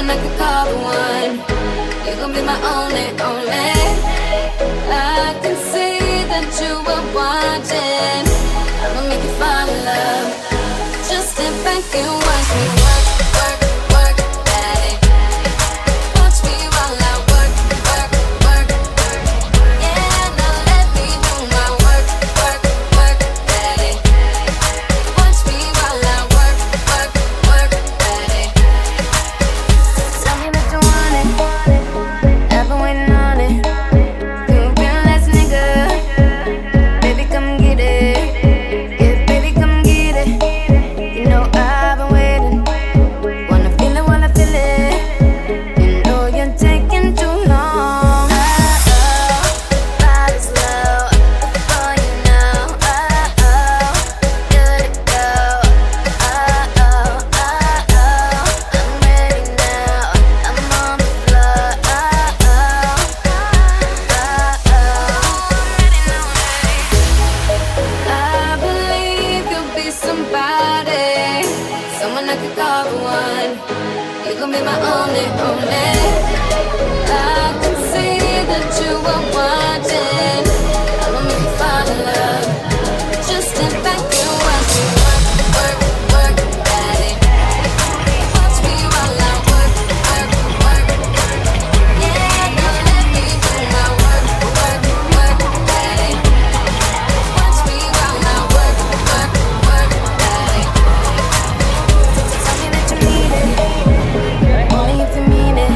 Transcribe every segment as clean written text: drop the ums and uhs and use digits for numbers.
someone I could call the one. You're gonna be my only, only. I can see that you were watching. I'ma make you fall in love. Just sit back and watch me work, work, work, daddy. Watch me while I work, work, work. Yeah, now let me do my work, work, work, daddy. Watch me while I work, work, work, daddy. Tell me that you want it. I've been waiting on it. You been last nigga. Baby, come get it. Yeah, baby, come get it. You know I've been waiting. Wanna feel it while I feel it. You know you're taking too long. Body slow before you know. Good to go. I'm ready now. I'm on the floor. I believe you'll be somebody, someone I could call the one. You're gonna be my only, only. I can see that you are watching. I'ma make you fall in love. Just sit back and watch me work, work, work, daddy. Watch me while I work, work, work. Yeah, now let me do my work, work, work, daddy. Watch me while I work, work, work, daddy. Tell me that you need it, only if you mean it.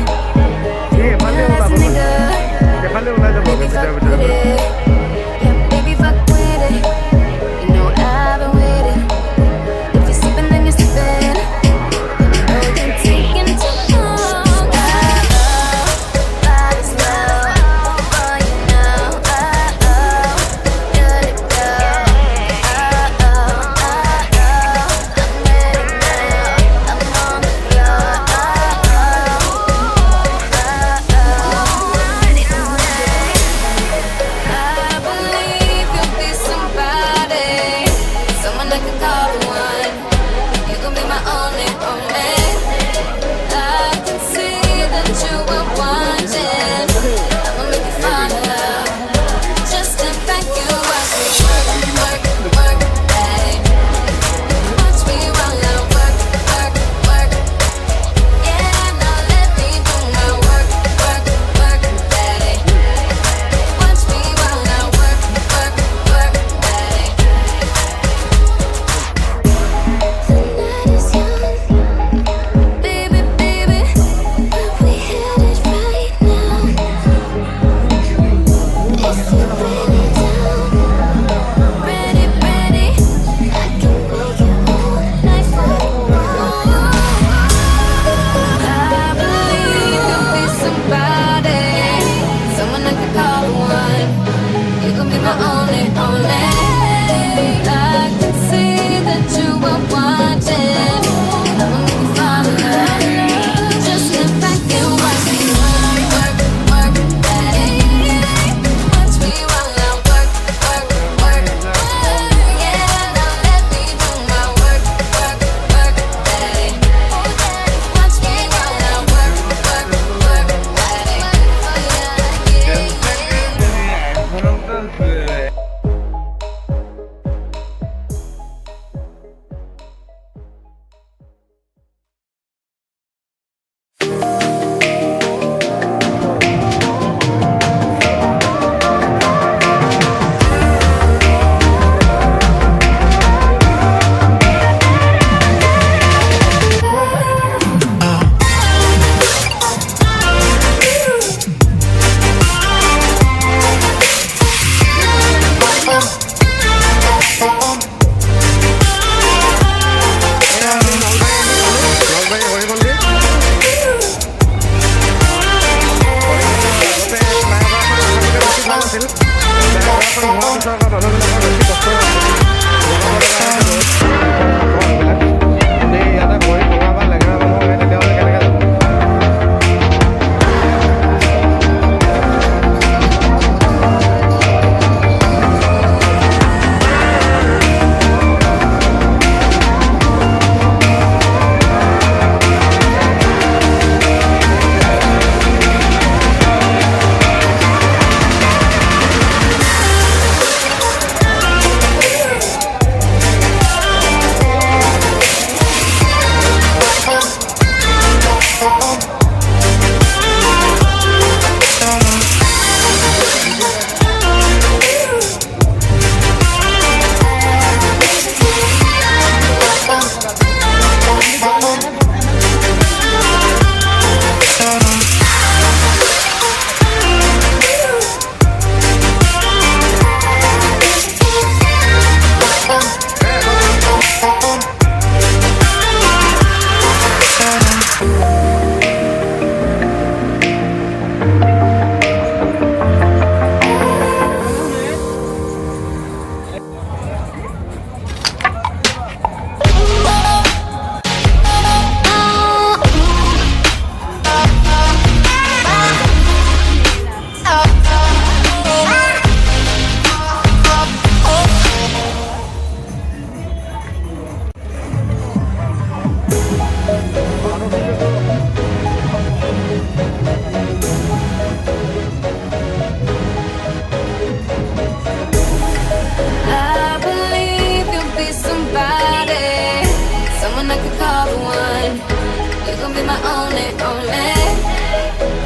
my only, only.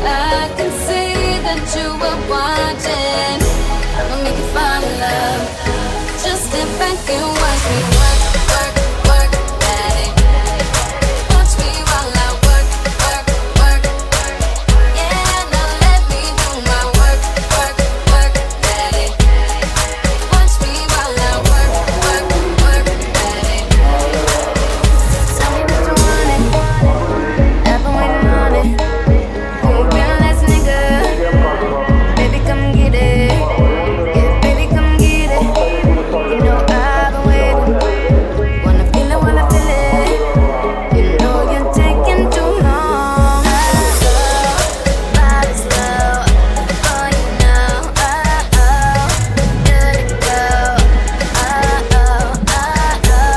I can see that you were watching. I'ma make you fall in love. Just sit back and watch me work, work, work, daddy. Watch me while I work, work, work. Yeah, now let me do my work, work, work, daddy. Watch me while I work, work, work, daddy. Tell me what you wanted. I've been waiting on it. You real ass nigga. Baby, come get it. Yeah, baby, come get it. You know I've been waiting. Wanna feel it. You know you're taking too long. Body slow. Oh, you know. Oh, oh. Good to go. Oh, oh, oh, oh.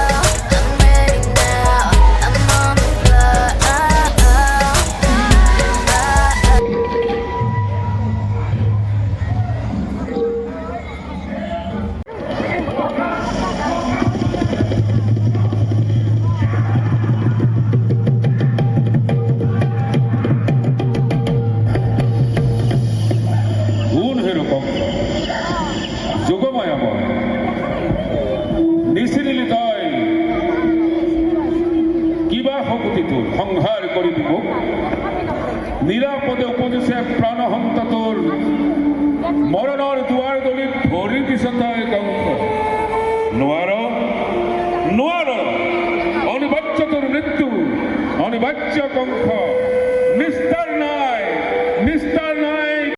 I'm ready now. I'm on the floor. Oh, oh, oh, oh. গুণ সেরকম যোগমায়াময় নিশিরিলি তয় কিবা শক্তি তোর সংহার কৰিবি মোক নিৰাপদে উপদেশে প্ৰাণহন্ত তোৰ মৰণৰ দুৱাৰ দলিত ভৰি পিছতাই কংস নোৱাৰ নোৱাৰ অনিবাৰ্য তোৰ মৃত্যু অনিবাৰ্য কংস নিস্তাৰ নাই